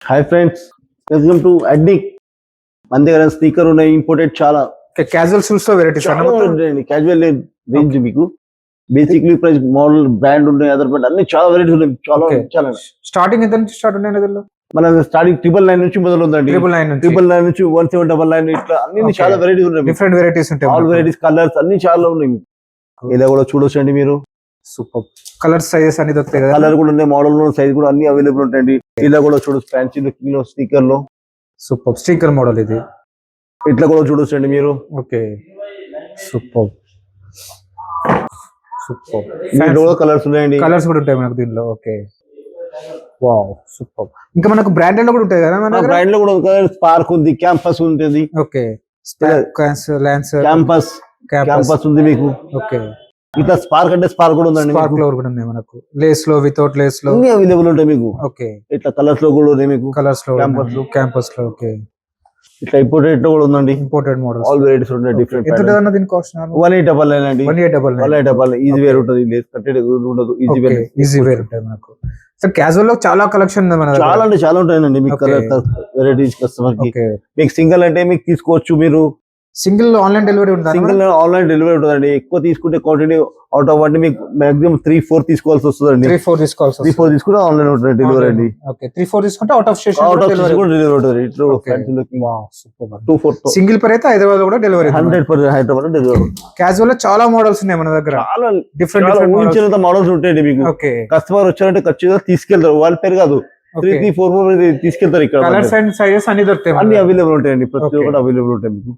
Hi friends, welcome to Adnik. మన దగ్గర speaker ఉన్నాయి, ఇంపోర్టెడ్ చాలా క్యాజువల్ షూస్ లో వెరైటీస్ ఉంటాయండి. క్యాజువల్ రేంజ్ మీకు బేసిక్లీ ప్రైస్ మోడల్ బ్రాండ్ ఉన్నాయి, అదర్ బ్రాండ్ అన్ని చాలా వెరైటీస్ ఉన్నాయి. చాలా Okay. చాలా స్టార్టింగ్ ఎంత నుంచి స్టార్ట్ ఉన్నాయి అందులో మన స్టార్టింగ్ 999 నుంచి మొదలు ఉందండి. 999 నుంచి 1799 ఇట్లా అన్ని Okay. చాలా వెరైటీస్ ఉన్నాయి. డిఫరెంట్ వెరైటీస్ ఉంటాయి. ఆల్ వెరైటీస్ కలర్స్ అన్ని చాలా ఉన్నాయి. ఇలా కూడా చూడొచ్చండి మీరు. సూపర్ కలర్ సైజెస్ అన్ని దొరుకుతాయి కదా. కలర్ కూడా ఉన్నాయి, మోడల్ సైజ్ కూడా అన్ని అవైలబుల్ ఉంటాయండి. ఇలా కూడా చూడొచ్చు, ఫ్యాన్సీ లుకింగ్ లో స్పీకర్ లో సూపర్ స్టిక్కర్ మోడల్ ఇది. ఇట్లా కూడా చూడొచ్చండి మీరు. ఓకే సూపర్ సూపర్ దీంట్లో కూడా కలర్స్ ఉన్నాయండి. కలర్స్ కూడా ఉంటాయి మనకు దీనిలో. Okay wow super. ఇంకా మనకు బ్రాండెడ్ లో కూడా ఉంటాయి కదా మన దగ్గర. బ్రాండ్ లో కూడా స్పార్క్ ఉంది, క్యాంపస్ ఉంటుంది. ఓకే లాన్సర్ క్యాంపస్ ఉంది మీకు. ఓకే ఇట్లా స్పార్క్ అంటే స్పార్క్ కూడా ఉందండి. స్పార్క్ లో కూడా ఉన్నాయి మనకు. లేస్ లో వితౌట్ లేస్ లో అన్ని అవైలబుల్ ఉంటాయి మీకు. ఓకే ఇట్లా కలర్స్ లో కూడా ఉన్నాయి మీకు. కలర్స్ లో Campus లో. క్యాంపస్ లో. ఓకే ఇట్లా ఇంపోర్టెడ్ లో కూడా ఉందండి. Imported models. ఆల్ వెరైటీస్ ఉంటాయి. డిఫరెంట్ ఎంత ఉంటుందన్న దీని కాస్ట్? 1899 అండి. 1899. ఈజీ వేర్ ఉంటుంది, లేస్ కట్టెడ్ ఉండదు. ఈజీ వేర్, ఈజీ వేర్ ఉంటాయి మనకు. సో క్యాజువల్ లో చాలా కలెక్షన్ ఉంది మన దగ్గర. చాలా అంటే చాలా ఉంటాయండి మీకు. Okay. కలర్ వెరైటీస్ కస్టమర్ కి. ఓకే మీకు సింగిల్ అంటే మీకు తీసుకోవచ్చు మీరు. సింగిల్ ఆన్లైన్ డెలివరీ ఉందా? సింగిల్ ఆన్లైన్ డెలివరీ ఉంటుందండి. ఎక్కువ తీసుకుంటే క్వాంటిటీ అవుట్ ఆఫ్ అంటే మీకు మాక్సిమం 3-4 తీసుకోవాల్సి వస్తుందండి. 3-4 తీసుకోవాల్సి 3-4 తీసుకుంటే ఆన్లైన్ ఉంటుంది డెలివరీ అండి. ఓకే 3-4 తీసుకుంటే out of station out of delivery. కూడా డెలివరీ ఉంటుంది. ఇట్లా Okay. Fancy looking wow super. 2-4 single per అయితే హైదరాబాద్ లో కూడా డెలివరీ. 100% హైదరాబాద్ డెలివరీ. క్యాజువల్ లో చాలా మోడల్స్ ఉన్నాయి మన దగ్గర. చాలా డిఫరెంట్ చాలా డిఫరెంట్ ఊహించినంత మోడల్స్ ఉంటాయండి మీకు. ఓకే కస్టమర్ వచ్చారంటే ఖచ్చితంగా తీసుకెళ్తారు. వాళ్ళ పేరు కాదు, 3-4 తీసుకెళ్తారు. ఇక్కడ కలర్స్ అండ్ సైజెస్ అన్ని దొరుకుతాయి అన్ని అవైలబుల్ ఉంటాయండి. ప్రతి Okay. ఒక్కటి అవైలబుల్ ఉంటాయి మీకు.